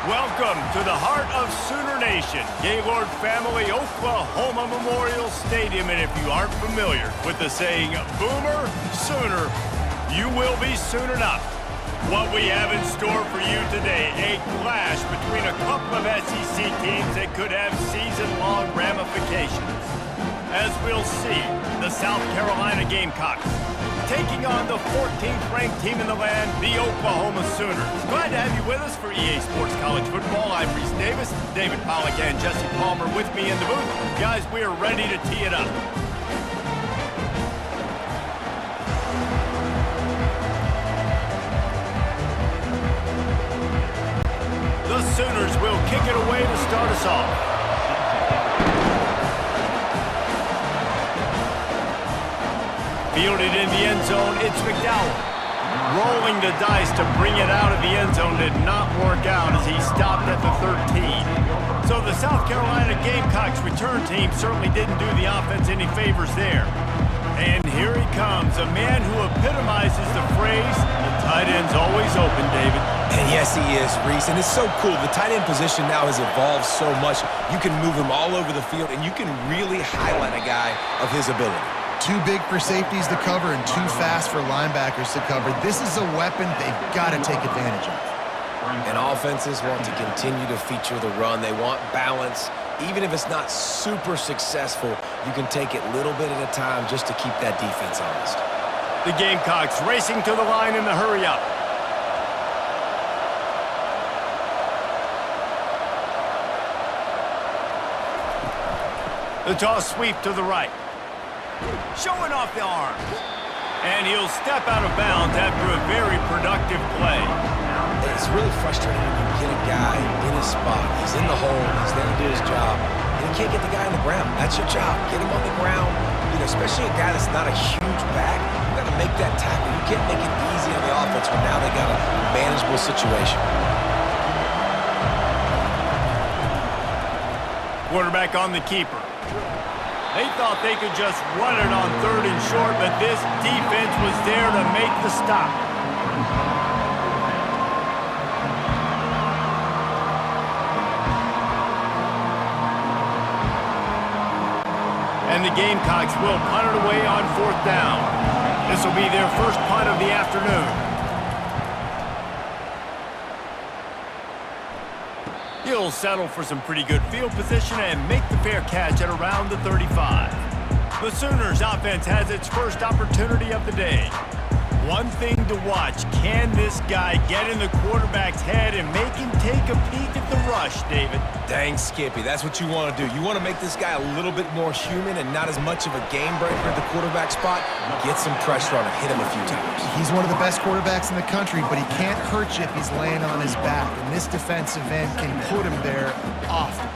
Welcome to the heart of Sooner Nation, Gaylord Family Oklahoma Memorial Stadium. And if you aren't familiar with the saying, Boomer Sooner, you will be soon enough. What we have in store for you today, a clash between a couple of SEC teams that could have season-long ramifications. As we'll see, the South Carolina Gamecocks taking on the 14th ranked team in the land, the Oklahoma Sooners. Glad to have you with us for EA Sports College Football. I'm Reese Davis, David Pollack and Jesse Palmer with me in the booth. Guys, we are ready to tee it up. The Sooners will kick it away to start us off. Fielded in the end zone, it's McDowell. Rolling the dice to bring it out of the end zone did not work out as he stopped at the 13. So the South Carolina Gamecocks return team certainly didn't do the offense any favors there. And here he comes, a man who epitomizes the phrase, the tight end's always open, David. And yes, he is, Reese, and it's so cool. The tight end position now has evolved so much. You can move him all over the field, and you can really highlight a guy of his ability. Too big for safeties to cover and too fast for linebackers to cover. This is a weapon they've got to take advantage of. And offenses want to continue to feature the run. They want balance. Even if it's not super successful, you can take it little bit at a time just to keep that defense honest. The Gamecocks racing to the line in the hurry-up. The toss sweep to the right. Showing off the arms. And he'll step out of bounds after a very productive play. It's really frustrating when you get a guy in his spot. He's in the hole. He's there to do his job. And you can't get the guy on the ground. That's your job. Get him on the ground. You know, especially a guy that's not a huge back. You got to make that tackle. You can't make it easy on the offense when now they got a manageable situation. Quarterback on the keeper. They thought they could just run it on 3rd and short, but this defense was there to make the stop. And the Gamecocks will punt it away on 4th down. This will be their first punt of the afternoon. He'll settle for some pretty good field position and make the fair catch at around the 35. The Sooners offense has its first opportunity of the day. One thing to watch, can this guy get in the quarterback's head and make him take a peek at the rush, David? Dang, Skippy, that's what you want to do. You want to make this guy a little bit more human and not as much of a game breaker at the quarterback spot. Get some pressure on him, hit him a few times. He's one of the best quarterbacks in the country, but he can't hurt you if he's laying on his back. And this defensive end can put him there often.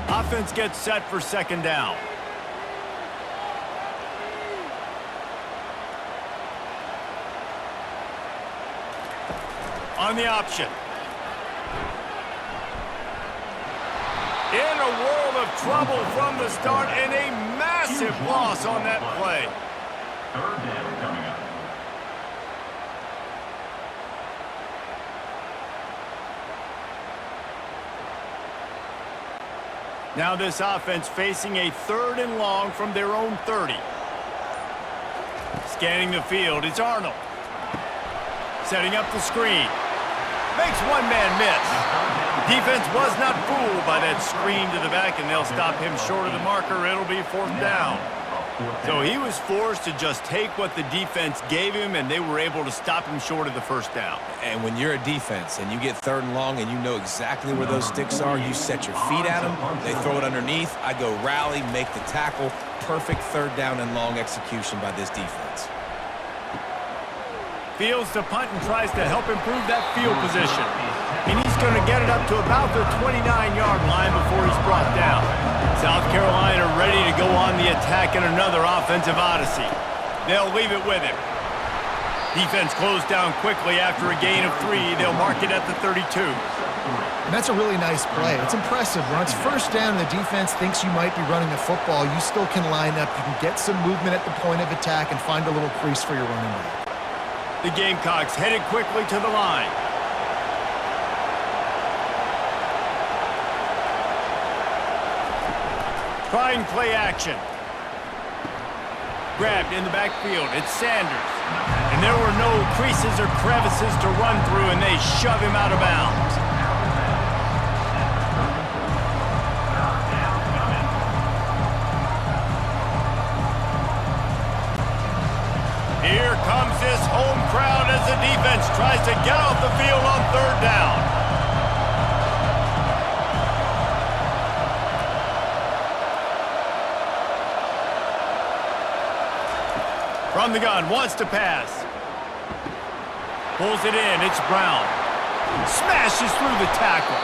Offense gets set for 2nd down. On the option. In a world of trouble from the start and a massive loss on that play. 3rd down coming up. Now this offense facing a 3rd and long from their own 30. Scanning the field, it's Arnold. Setting up the screen. Makes one man miss. Defense was not fooled by that screen to the back, and they'll stop him short of the marker. It'll be 4th down. So he was forced to just take what the defense gave him, and they were able to stop him short of the 1st down. And when you're a defense and you get 3rd and long and you know exactly where those sticks are, you set your feet at them, they throw it underneath, I go rally, make the tackle. Perfect 3rd down and long execution by this defense. Fields the punt and tries to help improve that field position. And he's going to get it up to about the 29-yard line before he's brought down. South Carolina ready to go on the attack in another offensive odyssey. They'll leave it with him. Defense closed down quickly after a gain of 3. They'll mark it at the 32. And that's a really nice play. It's impressive. When it's first down and the defense thinks you might be running the football, you still can line up. You can get some movement at the point of attack and find a little crease for your running back. The Gamecocks headed quickly to the line. Trying play action. Grabbed in the backfield. It's Sanders. And there were no creases or crevices to run through, and they shove him out of bounds. Here comes this home crowd as the defense tries to get off the field on third down. From the gun, wants to pass. Pulls it in, it's Brown. Smashes through the tackle.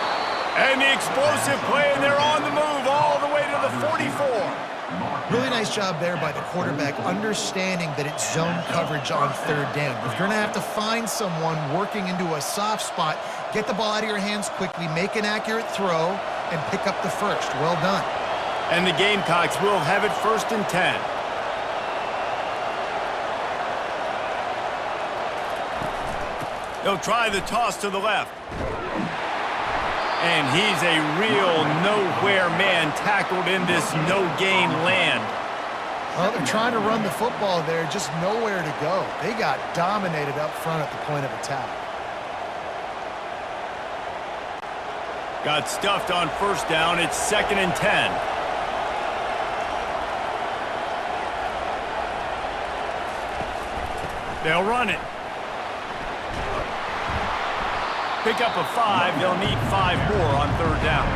And the explosive play, and they're on the move all the way to the 44. Really nice job there by the quarterback, understanding that it's zone coverage on third down. If you're going to have to find someone working into a soft spot, get the ball out of your hands quickly, make an accurate throw, and pick up the first. Well done. And the Gamecocks will have it 1st and 10. They'll try the toss to the left. And he's a real nowhere man tackled in this no-gain land. Well, they're trying to run the football there, just nowhere to go. They got dominated up front at the point of attack. Got stuffed on 1st down. It's 2nd and 10. They'll run it. Pick up a 5. They'll need 5 more on 3rd down.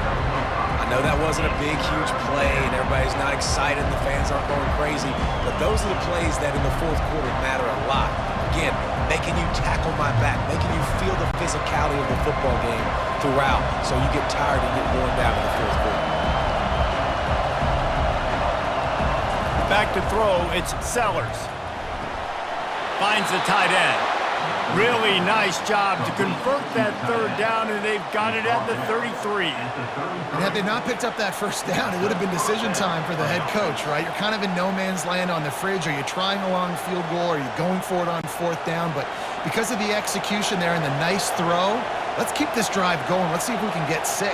I know that wasn't a big, huge play, and everybody's not excited, and the fans aren't going crazy, but those are the plays that in the 4th quarter matter a lot. Again, making you tackle my back, making you feel the physicality of the football game throughout, so you get tired and get worn down in the 4th quarter. Back to throw, it's Sellers. Finds the tight end. Really nice job to convert that 3rd down, and they've got it at the 33. And had they not picked up that 1st down, it would have been decision time for the head coach, right? You're kind of in no man's land on the fridge. Are you trying a long field goal? Are you going for it on 4th down? But because of the execution there and the nice throw, let's keep this drive going. Let's see if we can get 6.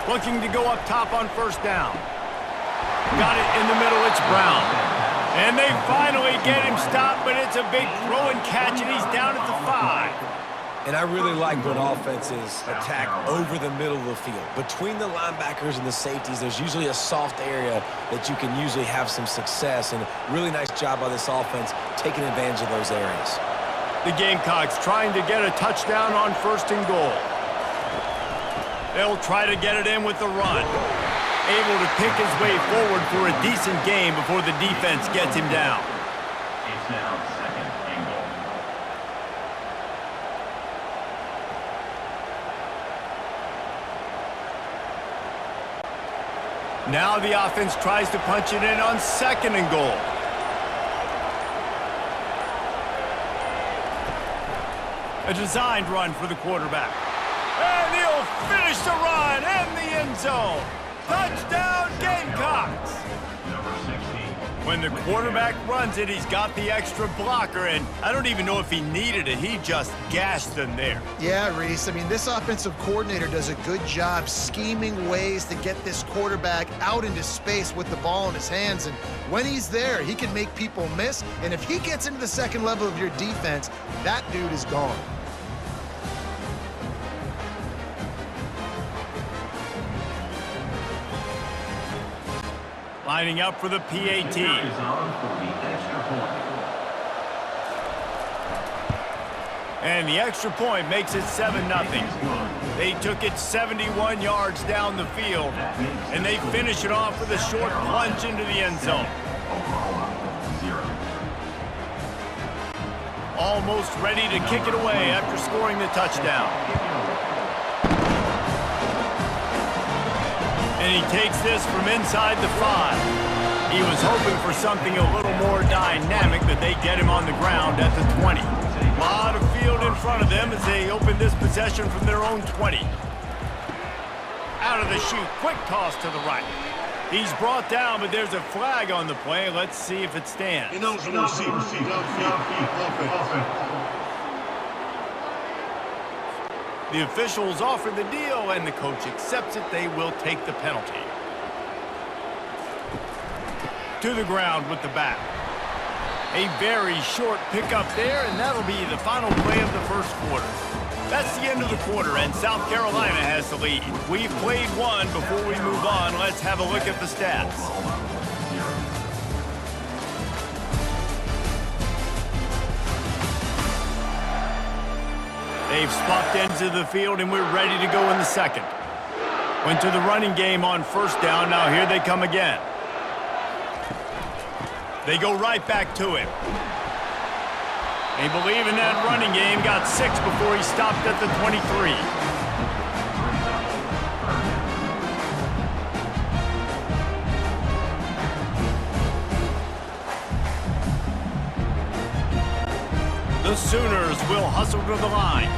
Looking to go up top on 1st down. Got it in the middle, it's Brown. And they finally get him stopped, but it's a big throw and catch, and he's down at the 5. And I really like when offenses attack over the middle of the field. Between the linebackers and the safeties, there's usually a soft area that you can usually have some success, and really nice job by this offense taking advantage of those areas. The Gamecocks trying to get a touchdown on 1st and goal. They'll try to get it in with the run. Able to pick his way forward for a decent game before the defense gets him down. It's now 2nd and goal. Now the offense tries to punch it in on 2nd and goal. A designed run for the quarterback. And he'll finish the run in the end zone. Touchdown, Gamecocks! Number 16. When the quarterback runs it, he's got the extra blocker, and I don't even know if he needed it. He just gashed them there. Yeah, Reese. I mean, this offensive coordinator does a good job scheming ways to get this quarterback out into space with the ball in his hands. And when he's there, he can make people miss. And if he gets into the 2nd level of your defense, that dude is gone. Lining up for the PAT. Is on for the extra point. And the extra point makes it 7-0. They took it 71 yards down the field, and they finish it off with a short plunge into the end zone. Oklahoma 0. Almost ready to kick it away after scoring the touchdown. And he takes this from inside the 5. He was hoping for something a little more dynamic, that they get him on the ground at the 20. A lot of field in front of them as they open this possession from their own 20. Out of the chute, quick toss to the right. He's brought down, but there's a flag on the play. Let's see if it stands. The officials offer the deal, and the coach accepts it. They will take the penalty. To the ground with the back. A very short pickup there, and that'll be the final play of the first quarter. That's the end of the quarter, and South Carolina has the lead. We've played one. Before we move on, let's have a look at the stats. They've swapped ends of the field, and we're ready to go in the second. Went to the running game on first down. Now here they come again. They go right back to him. They believe in that running game. Got 6 before he stopped at the 23. The Sooners will hustle to the line.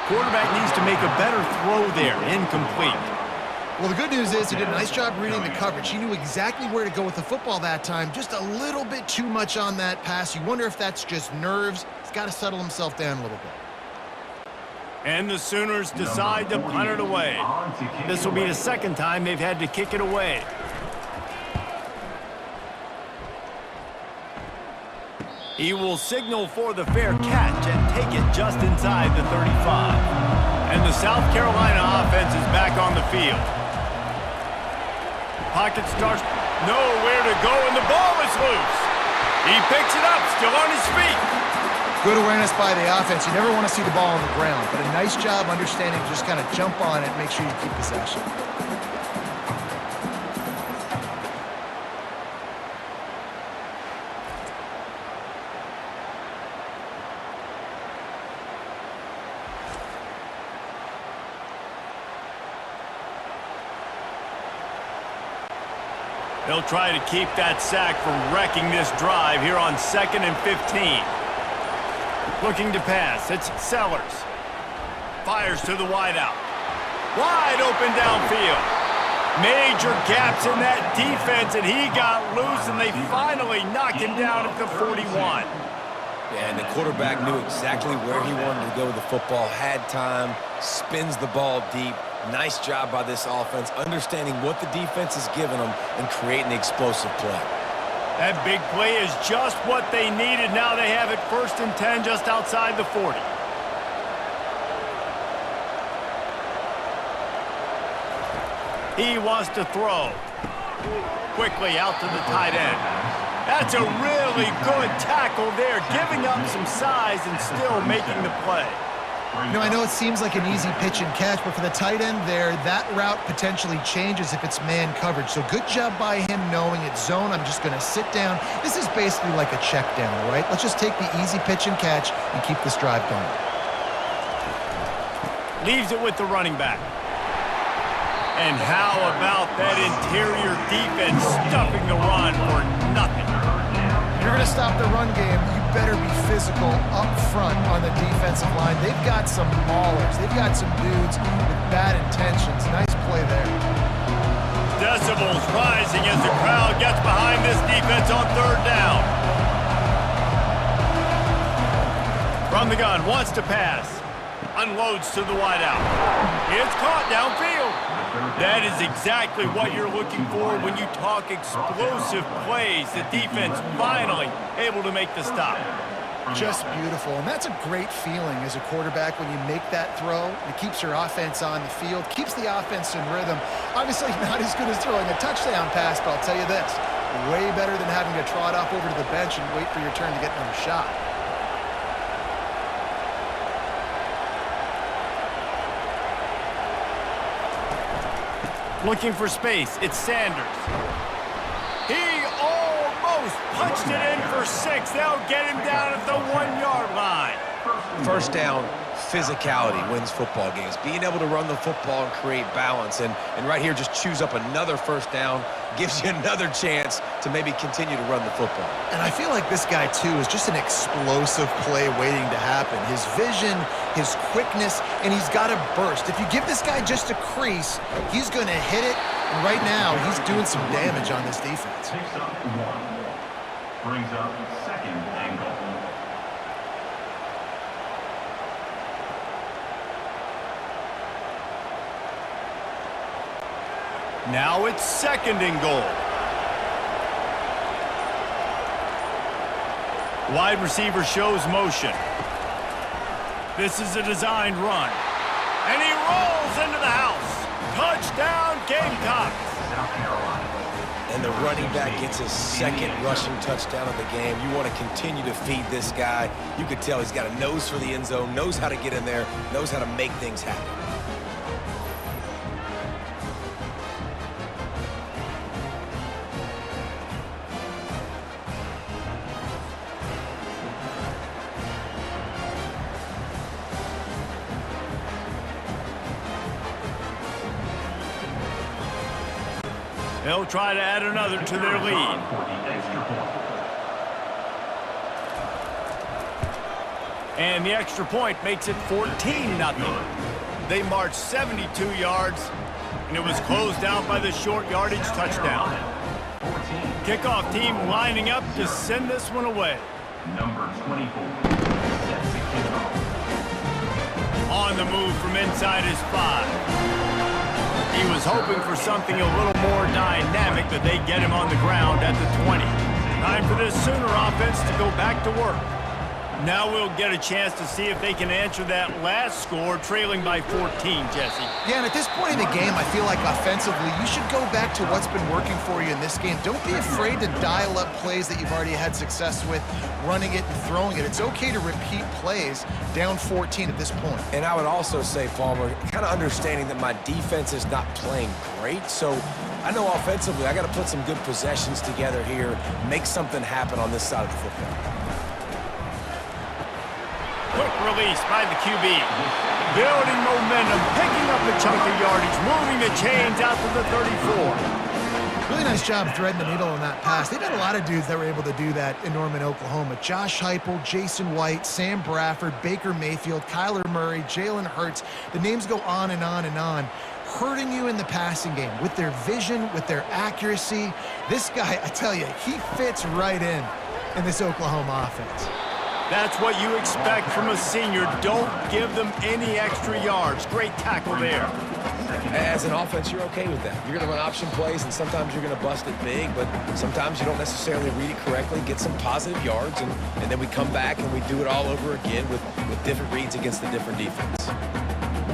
Quarterback needs to make a better throw there. Incomplete. Well, the good news is he did a nice job reading the coverage. He knew exactly where to go with the football that time. Just a little bit too much on that pass. You wonder if that's just nerves. He's got to settle himself down a little bit. And the Sooners decide to punt it away. This will be the second time they've had to kick it away. He will signal for the fair catch and take it just inside the 35. And the South Carolina offense is back on the field. Pocket starts, nowhere to go, and the ball is loose. He picks it up, still on his feet. Good awareness by the offense. You never want to see the ball on the ground, but a nice job understanding to just kind of jump on it and make sure you keep possession. They'll try to keep that sack from wrecking this drive here on 2nd and 15. Looking to pass, it's Sellers. Fires to the wideout. Wide open downfield. Major gaps in that defense, and he got loose, and they finally knocked him down at the 41. Yeah, and the quarterback knew exactly where he wanted to go with the football, had time, spins the ball deep. Nice job by this offense, understanding what the defense is giving them and creating the explosive play. That big play is just what they needed. Now they have it 1st and 10 just outside the 40. He wants to throw. Quickly out to the tight end. That's a really good tackle there, giving up some size and still making the play. You know, I know it seems like an easy pitch and catch, but for the tight end there, that route potentially changes if it's man coverage. So good job by him knowing it's zone. I'm just going to sit down. This is basically like a check down, right? Let's just take the easy pitch and catch and keep this drive going. Leaves it with the running back. And how about that interior defense stuffing the run for nothing? If you're going to stop the run game, you better be physical up front on the defensive line. They've got some maulers. They've got some dudes with bad intentions. Nice play there. Decibels rising as the crowd gets behind this defense on 3rd down. From the gun, wants to pass. Unloads to the wideout. It's caught downfield. That is exactly what you're looking for when you talk explosive plays. The defense finally able to make the stop. Just beautiful, and that's a great feeling as a quarterback when you make that throw. It keeps your offense on the field, keeps the offense in rhythm. Obviously not as good as throwing a touchdown pass, but I'll tell you this, way better than having to trot off over to the bench and wait for your turn to get another shot. Looking for space, it's Sanders. He almost punched it in for 6. They'll get him down at the 1-yard line. First down, physicality wins football games. Being able to run the football and create balance. And right here, just choose up another first down, gives you another chance to maybe continue to run the football. And I feel like this guy, too, is just an explosive play waiting to happen. His vision, his quickness, and he's got a burst. If you give this guy just a crease, he's going to hit it. And right now, he's doing some damage on this defense. Picks up 1. Brings up second and goal. Now it's second and goal. Wide receiver shows motion. This is a designed run. And he rolls into the house. Touchdown, Gamecocks. South Carolina. And the running back gets his second rushing touchdown of the game. You want to continue to feed this guy. You could tell he's got a nose for the end zone, knows how to get in there, knows how to make things happen. They'll try to add another to their lead. For the extra point. And the extra point makes it 14-0. They marched 72 yards, and it was closed out by the short yardage touchdown. 14. Kickoff team lining up to send this one away. Number 24. Sets the kickoff. On the move from inside his 5. He was hoping for something a little more dynamic, but they get him on the ground at the 20. Time for this Sooner offense to go back to work. Now we'll get a chance to see if they can answer that last score, trailing by 14, Jesse. Yeah, and at this point in the game, I feel like offensively, you should go back to what's been working for you in this game. Don't be afraid to dial up plays that you've already had success with, running it and throwing it. It's okay to repeat plays down 14 at this point. And I would also say, Palmer, kind of understanding that my defense is not playing great, so I know offensively I got to put some good possessions together here, make something happen on this side of the football. Quick release by the QB. Building momentum, picking up a chunk of yardage, moving the chains out to the 34. Really nice job threading the needle on that pass. They've had a lot of dudes that were able to do that in Norman, Oklahoma. Josh Heupel, Jason White, Sam Bradford, Baker Mayfield, Kyler Murray, Jalen Hurts. The names go on and on and on. Hurting you in the passing game with their vision, with their accuracy. This guy, I tell you, he fits right in this Oklahoma offense. That's what you expect from a senior. Don't give them any extra yards. Great tackle there. As an offense, you're okay with that. You're going to run option plays, and sometimes you're going to bust it big, but sometimes you don't necessarily read it correctly, get some positive yards, and then we come back and we do it all over again with different reads against the different defense.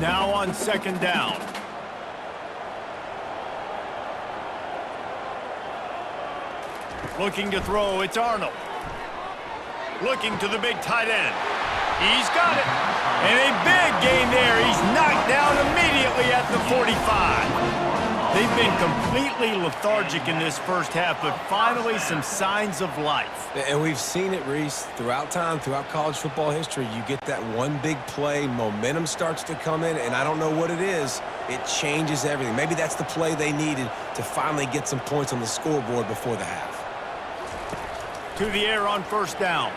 Now on second down. Looking to throw, it's Arnold. Looking to the big tight end. He's got it. And a big gain there. He's knocked down immediately at the 45. They've been completely lethargic in this first half, but finally some signs of life. And we've seen it, Reese, throughout time, throughout college football history. You get that one big play, momentum starts to come in, and I don't know what it is. It changes everything. Maybe that's the play they needed to finally get some points on the scoreboard before the half. To the air on first down.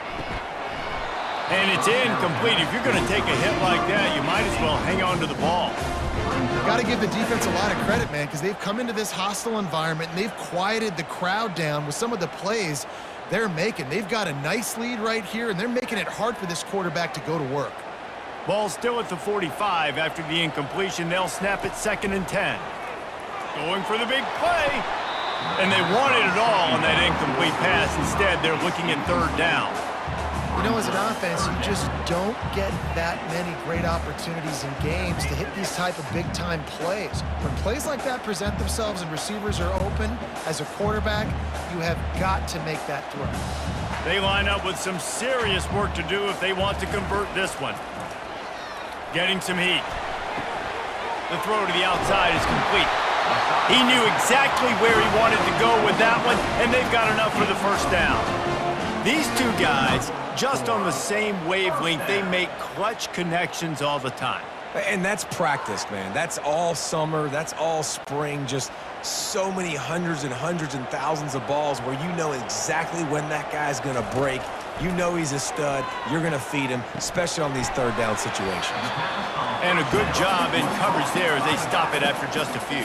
And it's incomplete. If you're going to take a hit like that, you might as well hang on to the ball. Got to give the defense a lot of credit, man, because they've come into this hostile environment and they've quieted the crowd down with some of the plays they're making. They've got a nice lead right here, and they're making it hard for this quarterback to go to work. Ball still at the 45 after the incompletion. They'll snap it 2nd and 10. Going for the big play. And they wanted it all on that incomplete pass. Instead, they're looking at 3rd down. You know, as an offense, you just don't get that many great opportunities in games to hit these type of big-time plays. When plays like that present themselves and receivers are open, as a quarterback, you have got to make that throw. They line up with some serious work to do if they want to convert this one. Getting some heat. The throw to the outside is complete. He knew exactly where he wanted to go with that one, and they've got enough for the first down. These two guys, just on the same wavelength, they make clutch connections all the time. And that's practice, man. That's all summer. That's all spring. Just so many hundreds and thousands of balls where you know exactly when that guy's going to break. You know he's a stud. You're going to feed him, especially on these third down situations. And a good job in coverage there as they stop it after just a few.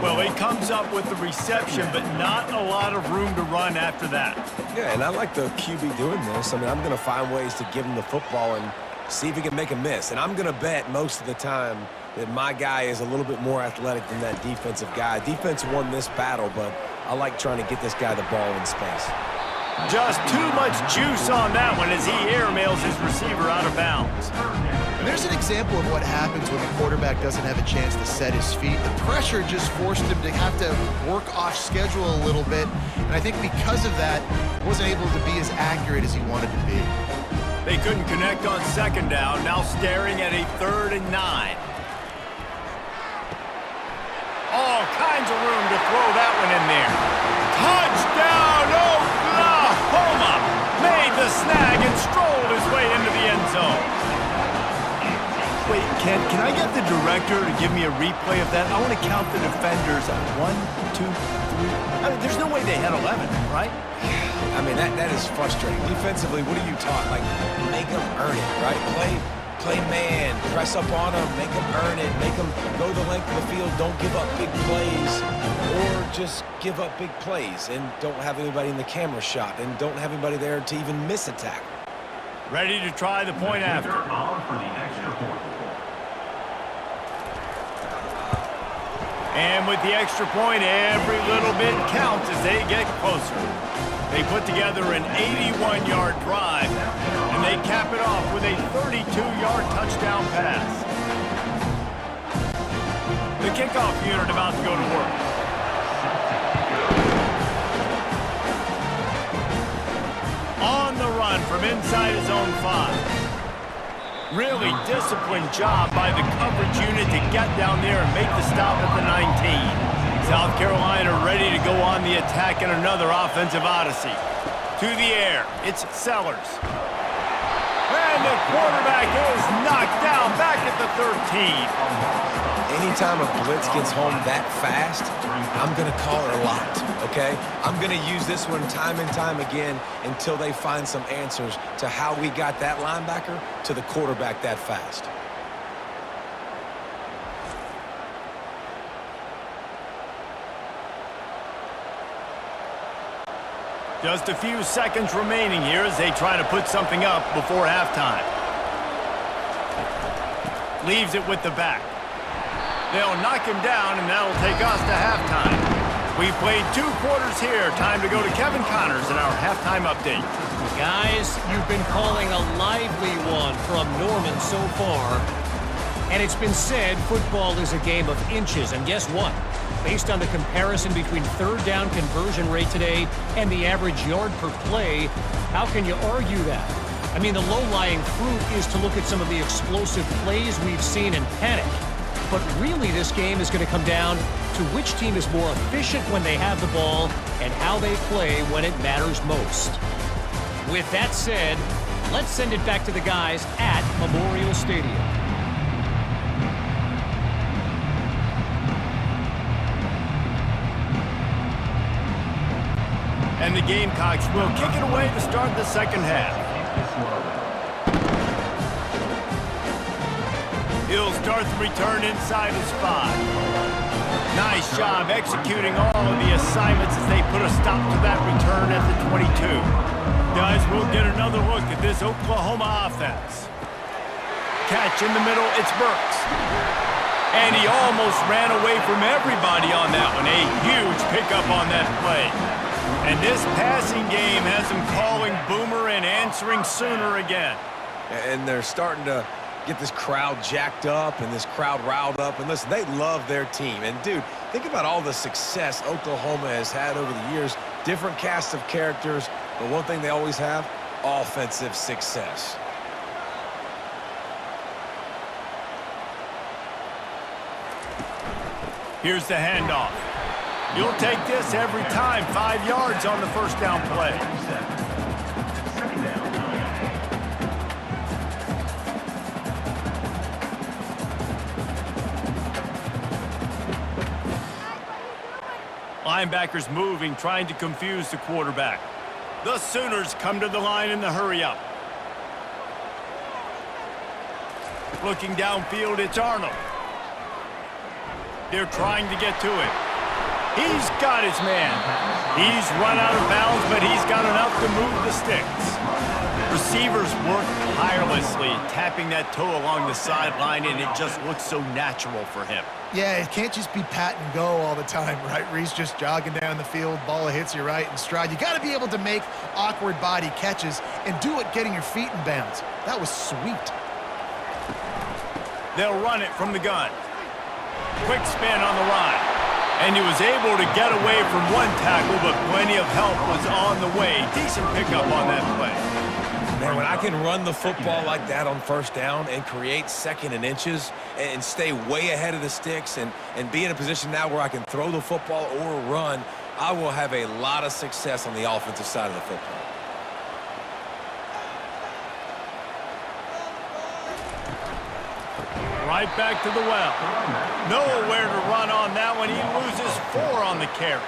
Well, he comes up with the reception, but not a lot of room to run after that. Yeah, and I like the QB doing this. I mean, I'm going to find ways to give him the football and see if he can make a miss. And I'm going to bet most of the time that my guy is a little bit more athletic than that defensive guy. Defense won this battle, but I like trying to get this guy the ball in space. Just too much juice on that one as he airmails his receiver out of bounds. And there's an example of what happens when the quarterback doesn't have a chance to set his feet. The pressure just forced him to have to work off schedule a little bit. And I think because of that, he wasn't able to be as accurate as he wanted to be. They couldn't connect on second down, now staring at a 3rd and 9. All kinds of room to throw that one in there. Touchdown, Oklahoma! Made the snag and strolled his way into the end zone. Wait, can I get the director to give me a replay of that? I want to count the defenders at 1, 2, 3. I mean, there's no way they had 11, right? I mean, that is frustrating. Defensively, what are you taught? Like, make them earn it, right? Play man, press up on them, make them earn it, make them go the length of the field, don't give up big plays, or just give up big plays and don't have anybody in the camera shot and don't have anybody there to even miss a tackle. Ready to try the point after. For the extra point. And with the extra point, every little bit counts as they get closer. They put together an 81-yard drive, and they cap it off with a 32-yard touchdown pass. The kickoff unit about to go to work. On the run from inside his own 5. Really disciplined job by the coverage unit to get down there and make the stop at the 19. South Carolina ready to go on the attack in another offensive odyssey. To the air, it's Sellers. And the quarterback is knocked down back at the 13. Anytime a blitz gets home that fast, I'm going to call it a lot, okay? I'm going to use this one time and time again until they find some answers to how we got that linebacker to the quarterback that fast. Just a few seconds remaining here as they try to put something up before halftime. Leaves it with the back. They'll knock him down, and that'll take us to halftime. We've played 2 quarters here. Time to go to Kevin Connors in our halftime update. Guys, you've been calling a lively one from Norman so far. And it's been said football is a game of inches. And guess what? Based on the comparison between third down conversion rate today and the average yard per play, how can you argue that? I mean, the low-lying fruit is to look at some of the explosive plays we've seen and panic. But really, this game is going to come down to which team is more efficient when they have the ball and how they play when it matters most. With that said, let's send it back to the guys at Memorial Stadium. And the Gamecocks will kick it away to start the second half. He'll start the return inside his 5. Nice job executing all of the assignments as they put a stop to that return at the 22. Guys, we'll get another look at this Oklahoma offense. Catch in the middle, it's Burks. And he almost ran away from everybody on that one. A huge pickup on that play. And this passing game has him calling Boomer and answering Sooner again. And they're starting to get this crowd jacked up and this crowd riled up. And listen, they love their team. And, dude, think about all the success Oklahoma has had over the years. Different cast of characters, but one thing they always have, offensive success. Here's the handoff. You'll take this every time. 5 yards on the first down play. Second down. Linebackers moving, trying to confuse the quarterback. The Sooners come to the line in the hurry-up. Looking downfield, it's Arnold. They're trying to get to it. He's got his man. He's run out of bounds, but he's got enough to move the sticks. Receivers work tirelessly, tapping that toe along the sideline, and it just looks so natural for him. Yeah, it can't just be pat and go all the time, right? Reese just jogging down the field, ball hits you right in stride. You got to be able to make awkward body catches and do it getting your feet in bounds. That was sweet. They'll run it from the gun. Quick spin on the line. And he was able to get away from one tackle, but plenty of help was on the way. Decent pickup on that play. Man, when I can run the football like that on first down and create second and inches and stay way ahead of the sticks and be in a position now where I can throw the football or run, I will have a lot of success on the offensive side of the football. Right back to the well. Nowhere to run on that one. He loses 4 on the carry.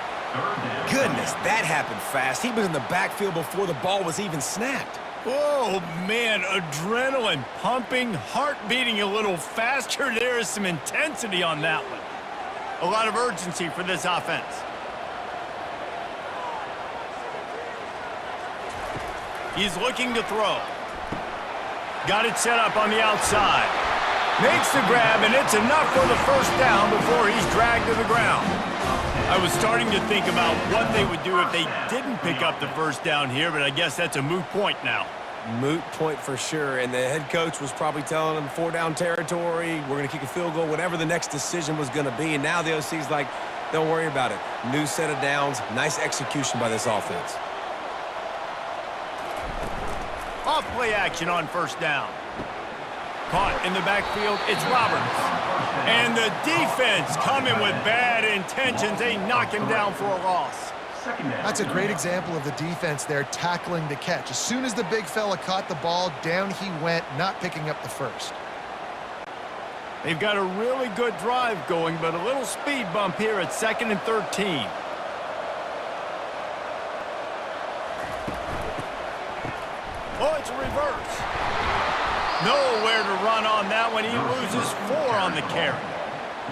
Goodness, that happened fast. He was in the backfield before the ball was even snapped. Oh, man, adrenaline pumping, heart beating a little faster. There is some intensity on that one. A lot of urgency for this offense. He's looking to throw. Got it set up on the outside. Makes the grab, and it's enough for the first down before he's dragged to the ground. I was starting to think about what they would do if they didn't pick up the first down here, but I guess that's a moot point now. Moot point for sure, and the head coach was probably telling them 4-down territory, we're going to kick a field goal, whatever the next decision was going to be, and now the OC's like, don't worry about it. New set of downs, nice execution by this offense. Off play action on first down. Caught in the backfield, it's Roberts. And the defense coming with bad intentions. They knock him down for a loss. That's a great example of the defense there tackling the catch. As soon as the big fella caught the ball, down he went, not picking up the first. They've got a really good drive going, but a little speed bump here at 2nd and 13. Oh, it's a reverse. Nowhere to run on that one. He loses 4 on the carry.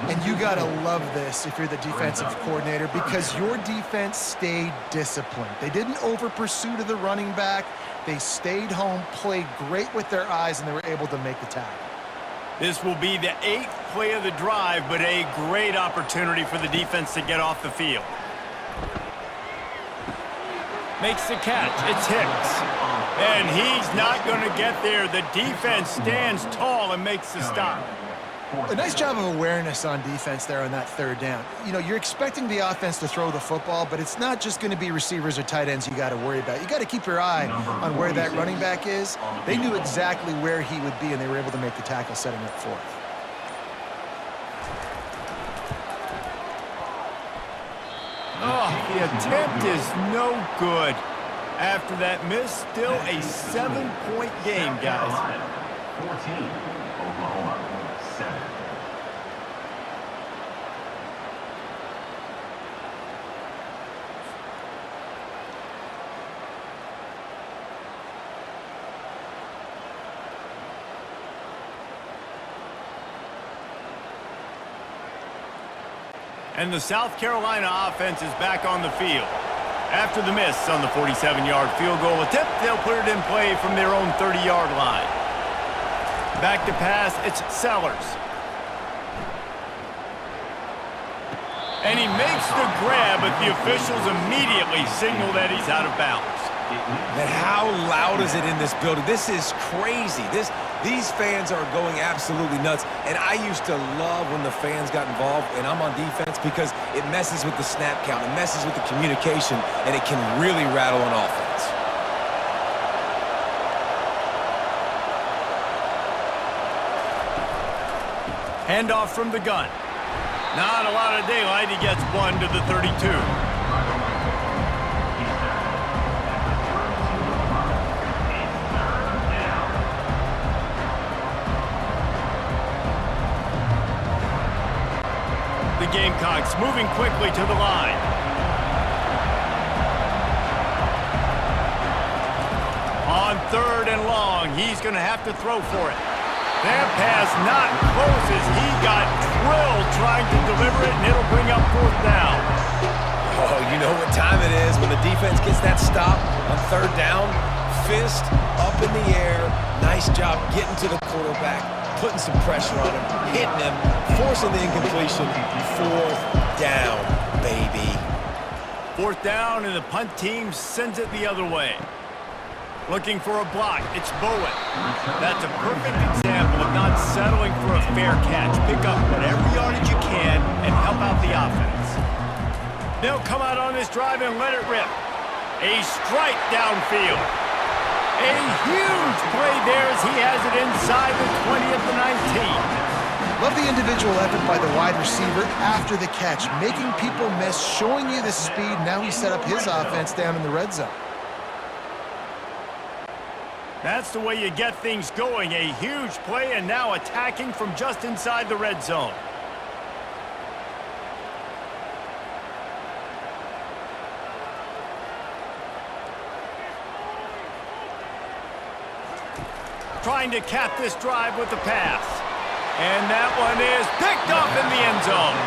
And you got to love this if you're the defensive coordinator because your defense stayed disciplined. They didn't over-pursue to the running back. They stayed home, played great with their eyes, and they were able to make the tackle. This will be the 8th play of the drive, but a great opportunity for the defense to get off the field. Makes the catch. It's Hicks. And he's not going to get there. The defense stands tall and makes the stop. A nice job of awareness on defense there on that 3rd down. You know, you're expecting the offense to throw the football, but it's not just going to be receivers or tight ends you got to worry about. You got to keep your eye on where that running back is. They knew exactly where he would be, and they were able to make the tackle setting up 4th. Oh, the attempt is no good. After that miss, still a 7-point game, guys. 14, Oklahoma 7. And the South Carolina offense is back on the field. After the miss on the 47-yard field goal attempt, they'll put it in play from their own 30-yard line. Back to pass, it's Sellers. And he makes the grab, but the officials immediately signal that he's out of bounds. Man, how loud is it in this building? This is crazy. These fans are going absolutely nuts. And I used to love when the fans got involved, and I'm on defense because it messes with the snap count, it messes with the communication, and it can really rattle an offense. Handoff from the gun. Not a lot of daylight. He gets 1 to the 32. The Gamecocks moving quickly to the line. On 3rd and long, he's going to have to throw for it. That pass not close as he got drilled trying to deliver it, and it'll bring up 4th down. Oh, you know what time it is when the defense gets that stop on 3rd down. Fist up in the air. Nice job getting to the quarterback, putting some pressure on him, hitting him, forcing the incompletion. 4th down, baby. 4th down, and the punt team sends it the other way. Looking for a block. It's Bowen. That's a perfect example of not settling for a fair catch. Pick up whatever yardage you can and help out the offense. They'll come out on this drive and let it rip. A strike downfield. A huge play there as he has it inside the 20 at the 19. Love the individual effort by the wide receiver after the catch, making people miss, showing you the speed. Now he set up his offense down in the red zone. That's the way you get things going. A huge play, and now attacking from just inside the red zone. Trying to cap this drive with the pass. And that one is picked up in the end zone.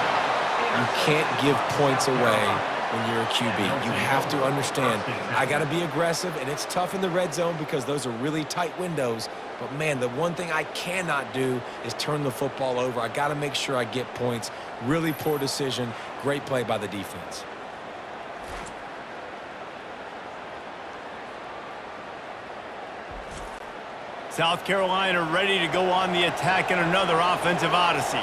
You can't give points away when you're a QB. You have to understand, I got to be aggressive, and it's tough in the red zone because those are really tight windows. But, man, the one thing I cannot do is turn the football over. I got to make sure I get points. Really poor decision. Great play by the defense. South Carolina ready to go on the attack in another offensive odyssey.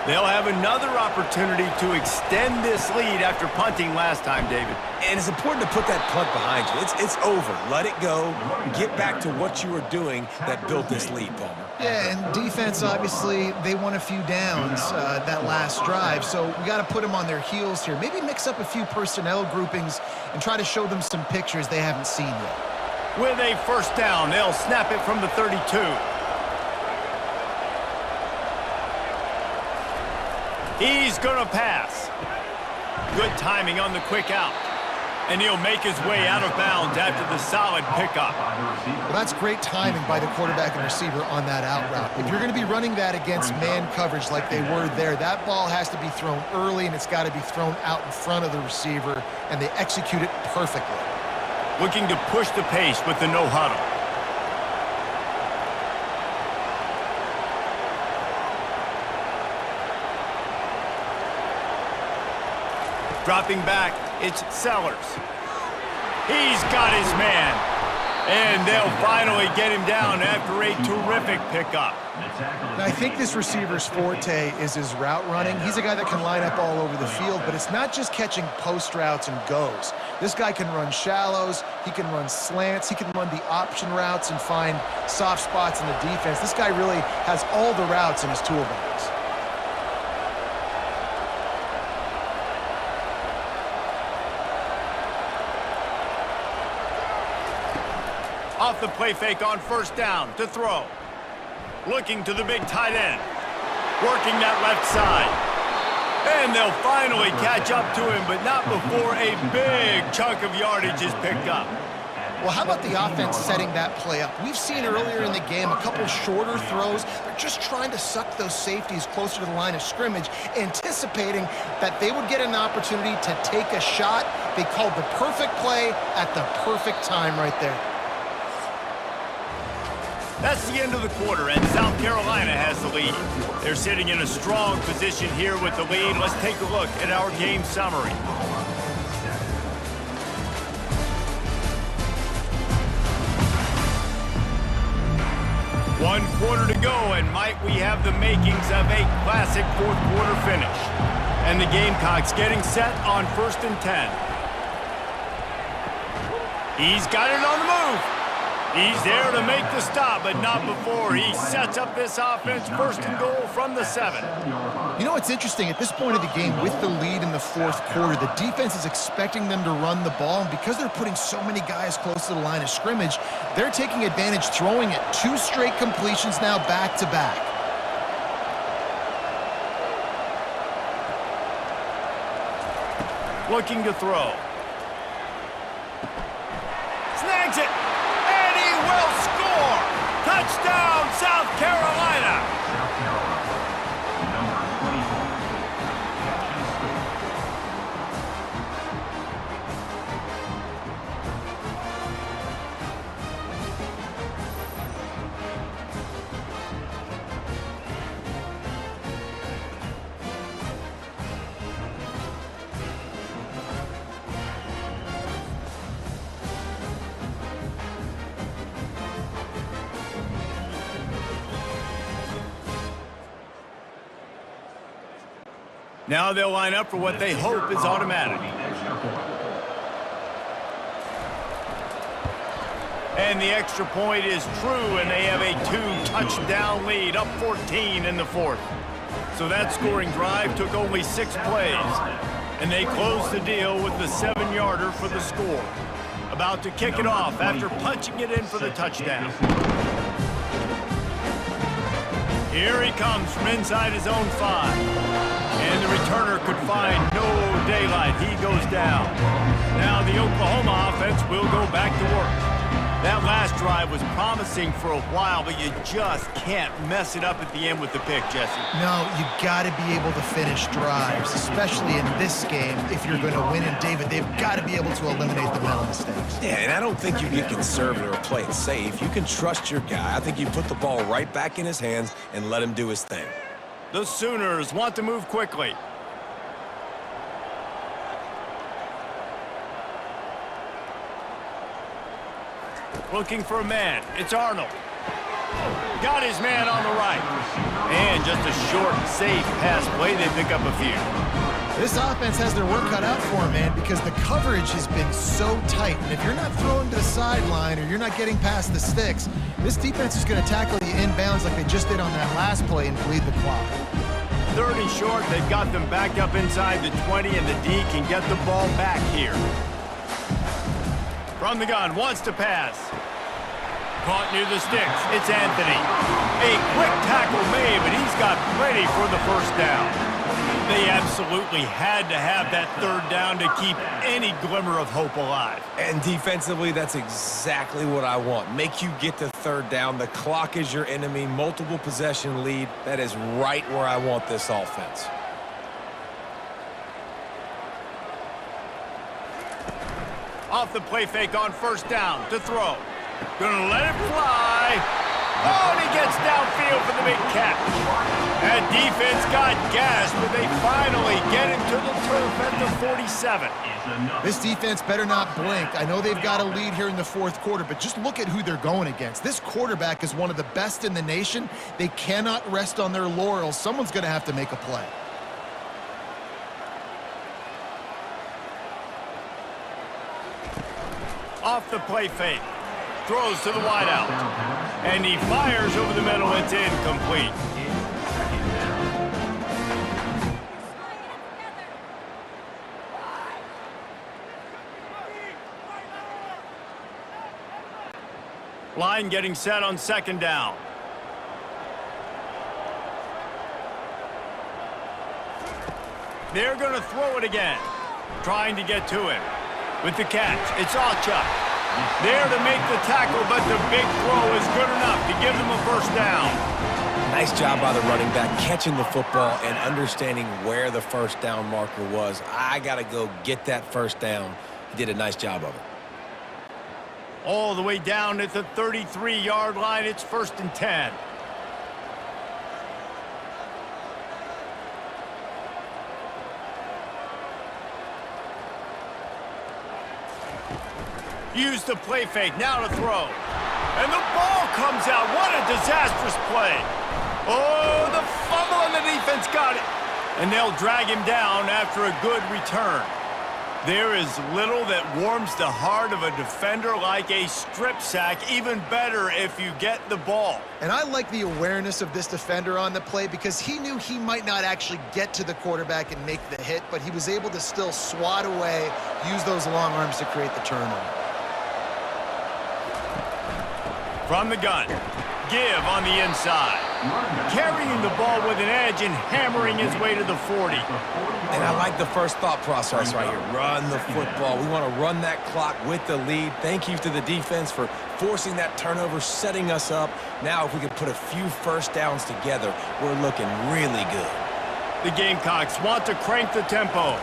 They'll have another opportunity to extend this lead after punting last time, David. And it's important to put that punt behind you. It's over. Let it go. Get back to what you were doing that built this lead, Palmer. Yeah, and defense, obviously, they won a few downs that last drive, so we got to put them on their heels here. Maybe mix up a few personnel groupings and try to show them some pictures they haven't seen yet. With a 1st down, they'll snap it from the 32. He's going to pass. Good timing on the quick out. And he'll make his way out of bounds after the solid pickup. Well, that's great timing by the quarterback and receiver on that out route. If you're going to be running that against man coverage like they were there, that ball has to be thrown early, and it's got to be thrown out in front of the receiver, and they execute it perfectly. Looking to push the pace with the no huddle. Dropping back, it's Sellers. He's got his man. And they'll finally get him down after a terrific pickup. Now, I think this receiver's forte is his route running. He's a guy that can line up all over the field, but it's not just catching post routes and goes. This guy can run shallows, he can run slants, he can run the option routes and find soft spots in the defense. This guy really has all the routes in his toolbox. Off the play fake on 1st down to throw. Looking to the big tight end. Working that left side. And they'll finally catch up to him, but not before a big chunk of yardage is picked up. Well, how about the offense setting that play up? We've seen earlier in the game a couple shorter throws. They're just trying to suck those safeties closer to the line of scrimmage, anticipating that they would get an opportunity to take a shot. They called the perfect play at the perfect time right there. That's the end of the quarter, and South Carolina has the lead. They're sitting in a strong position here with the lead. Let's take a look at our game summary. One quarter to go, and might we have the makings of a classic 4th quarter finish. And the Gamecocks getting set on 1st and 10. He's got it on the move. He's there to make the stop, but not before he sets up this offense. First and goal from the 7. You know what's interesting? At this point of the game, with the lead in the fourth quarter, the defense is expecting them to run the ball, and because they're putting so many guys close to the line of scrimmage, they're taking advantage, throwing it 2 straight completions now back-to-back. Looking to throw. Snags it, and he will score! Touchdown, South Carolina! South Carolina, number 24, catch and score. Now they'll line up for what they hope is automatic. And the extra point is true, and they have a 2-touchdown lead, up 14 in the fourth. So that scoring drive took only 6 plays, and they closed the deal with the 7-yarder for the score. About to kick it off after punching it in for the touchdown. Here he comes from inside his own 5. And the returner could find no daylight. He goes down. Now the Oklahoma offense will go back to work. That last drive was promising for a while, but you just can't mess it up at the end with the pick, Jesse. No, you got to be able to finish drives, especially in this game. If you're going to win in David, they've got to be able to eliminate the mental mistakes. Yeah, and I don't think you get conservative or play it safe. You can trust your guy. I think you put the ball right back in his hands and let him do his thing. The Sooners want to move quickly. Looking for a man. It's Arnold. Got his man on the right. And just a short, safe pass play. They pick up a few. This offense has their work cut out for them, man, because the coverage has been so tight. And if you're not throwing to the sideline or you're not getting past the sticks, this defense is going to tackle you inbounds like they just did on that last play and bleed the clock. 30 short. They've got them back up inside the 20, and the D can get the ball back here. From the gun, wants to pass. Caught near the sticks. It's Anthony. A quick tackle made, but he's got plenty for the first down. They absolutely had to have that third down to keep any glimmer of hope alive. And defensively, that's exactly what I want. Make you get to third down. The clock is your enemy. Multiple possession lead. That is right where I want this offense. Off the play fake on first down to throw. Gonna let it fly. Oh, and he gets downfield for the big catch. That defense got gas, but they finally get him to the turf at the 47. This defense better not blink. I know they've got a lead here in the fourth quarter, but just look at who they're going against. This quarterback is one of the best in the nation. They cannot rest on their laurels. Someone's going to have to make a play. Off the play fake. Throws to the wideout. And he fires over the middle. It's incomplete. Line getting set on second down. They're going to throw it again. Trying to get to him. With the catch, it's Allchuck. There to make the tackle, but the big throw is good enough to give them a first down. Nice job by the running back catching the football and understanding where the first down marker was. I got to go get that first down. He did a nice job of it. All the way down at the 33-yard line, it's 1st and 10. Use the play fake, now to throw. And the ball comes out. What a disastrous play. Oh, the fumble and the defense got it. And they'll drag him down after a good return. There is little that warms the heart of a defender like a strip sack. Even better if you get the ball. And I like the awareness of this defender on the play because he knew he might not actually get to the quarterback and make the hit, but he was able to still swat away, use those long arms to create the turnover. From the gun, give on the inside. Carrying the ball with an edge and hammering his way to the 40. And I like the first thought process right here. Run the football. We want to run that clock with the lead. Thank you to the defense for forcing that turnover, setting us up. Now if we can put a few first downs together, we're looking really good. The Gamecocks want to crank the tempo.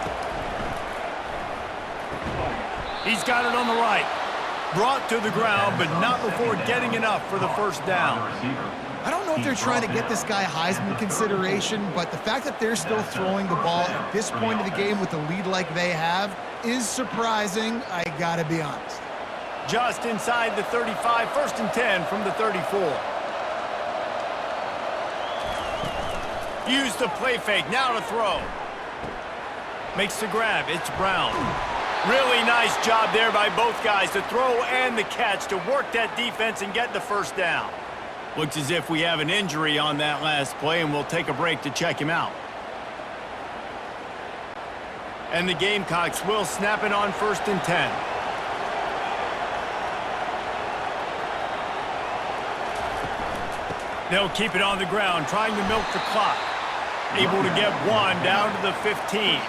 He's got it on the right. Brought to the ground, but not before getting enough for the first down. I don't know if they're trying to get this guy Heisman consideration, but the fact that they're still throwing the ball at this point of the game with a lead like they have is surprising, I gotta be honest. Just inside the 35, 1st and 10 from the 34. Use the play fake, now to throw. Makes the grab, it's Brown. Really nice job there by both guys, the throw and the catch to work that defense and get the first down. Looks as if we have an injury on that last play, and we'll take a break to check him out. And the Gamecocks will snap it on 1st and 10. They'll keep it on the ground, trying to milk the clock. Able to get one down to the 15.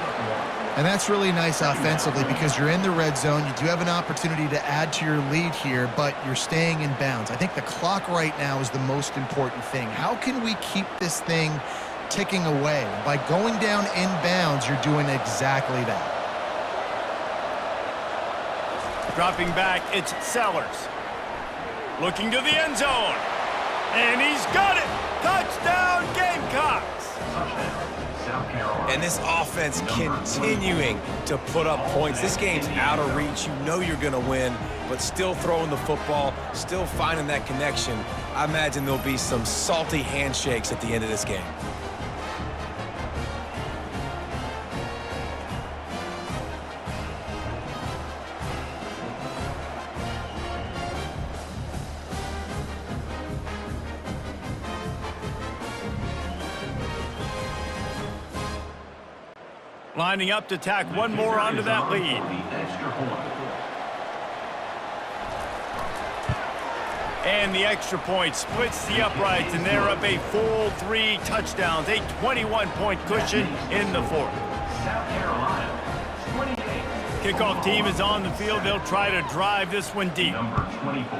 And that's really nice offensively because you're in the red zone. You do have an opportunity to add to your lead here, but you're staying in bounds. I think the clock right now is the most important thing. How can we keep this thing ticking away? By going down in bounds, you're doing exactly that. Dropping back, it's Sellers. Looking to the end zone. And he's got it! Touchdown, Gamecocks! South Carolina. And this offense continuing to put up points. This game's out of reach. You know you're going to win, but still throwing the football, still finding that connection. I imagine there'll be some salty handshakes at the end of this game. Lining up to tack one more onto that lead. The extra point. And the extra point splits the uprights, and they're up a full 3 touchdowns, a 21-point cushion in the 4th. South Carolina, 28. Kickoff team is on the field. They'll try to drive this one deep. Number 24.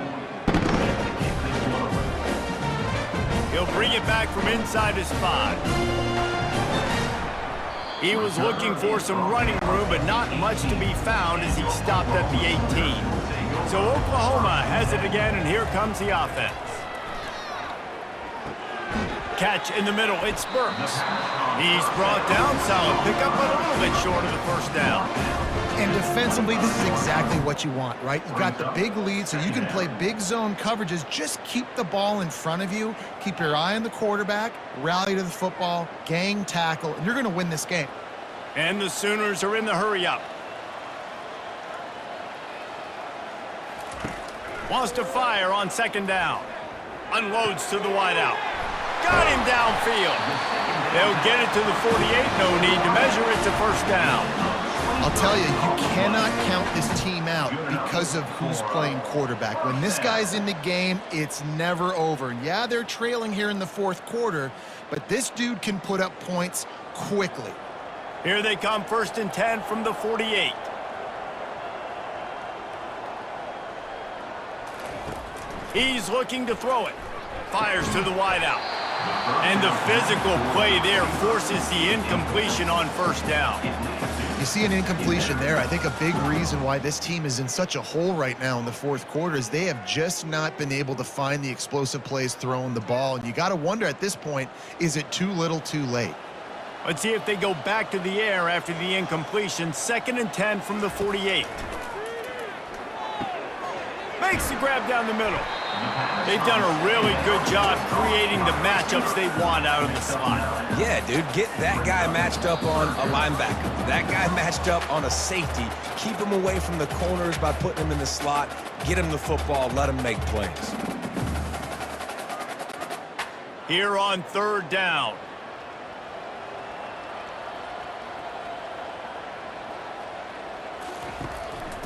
He'll bring it back from inside his 5. He was looking for some running room, but not much to be found as he stopped at the 18. So Oklahoma has it again, and here comes the offense. Catch in the middle, it's Burks. He's brought down, solid pickup, but a little bit short of the first down. And defensively, this is exactly what you want, right? You got the big lead, so you can play big zone coverages. Just keep the ball in front of you. Keep your eye on the quarterback, rally to the football, gang tackle, and you're going to win this game. And the Sooners are in the hurry-up. Wants to fire on 2nd down. Unloads to the wideout. Got him downfield. They'll get it to the 48. No need to measure it to first down. I'll tell you, you cannot count this team out because of who's playing quarterback. When this guy's in the game, it's never over. And yeah, they're trailing here in the 4th quarter, but this dude can put up points quickly. Here they come, 1st and 10 from the 48. He's looking to throw it. Fires to the wideout. And the physical play there forces the incompletion on 1st down. You see an incompletion there. I think a big reason why this team is in such a hole right now in the 4th quarter is they have just not been able to find the explosive plays throwing the ball. And you got to wonder at this point, is it too little too late? Let's see if they go back to the air after the incompletion. 2nd and 10 from the 48. Makes the grab down the middle. They've done a really good job creating the matchups they want out of the slot. Yeah, dude, get that guy matched up on a linebacker. That guy matched up on a safety. Keep him away from the corners by putting him in the slot. Get him the football. Let him make plays. Here on third down.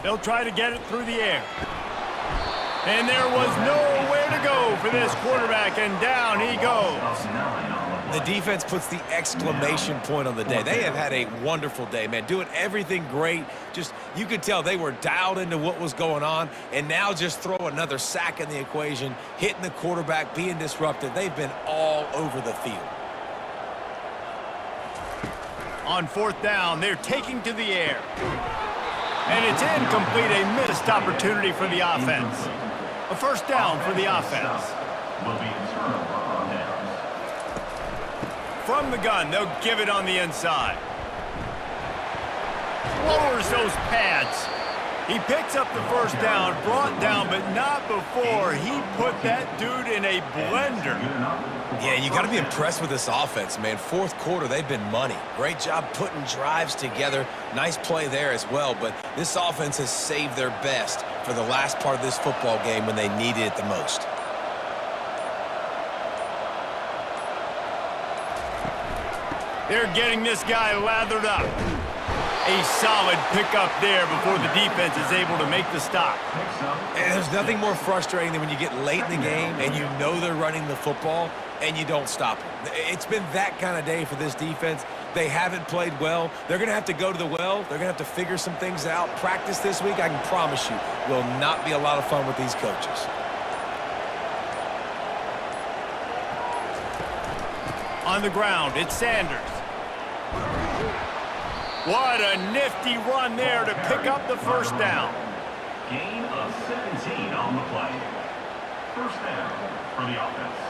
They'll try to get it through the air. And there was nowhere to go for this quarterback, and down he goes. The defense puts the exclamation point on the day. They have had a wonderful day, man, doing everything great. Just, you could tell they were dialed into what was going on, and now just throw another sack in the equation, hitting the quarterback, being disruptive. They've been all over the field. On fourth down, they're taking to the air. And it's incomplete, a missed opportunity for the offense. A first down for the offense. From the gun, they'll give it on the inside. Lowers those pads. He picks up the first down, brought down, but not before he put that dude in a blender. Yeah, you got to be impressed with this offense, man. Fourth quarter, they've been money. Great job putting drives together. Nice play there as well, but this offense has saved their best for the last part of this football game when they needed it the most. They're getting this guy lathered up. A solid pickup there before the defense is able to make the stop. And there's nothing more frustrating than when you get late in the game and you know they're running the football and you don't stop them. It's been that kind of day for this defense. They haven't played well. They're going to have to go to the well. They're going to have to figure some things out. Practice this week, I can promise you, will not be a lot of fun with these coaches. On the ground, it's Sanders. What a nifty run there to pick up the first down. Gain of 17 on the play. First down for the offense.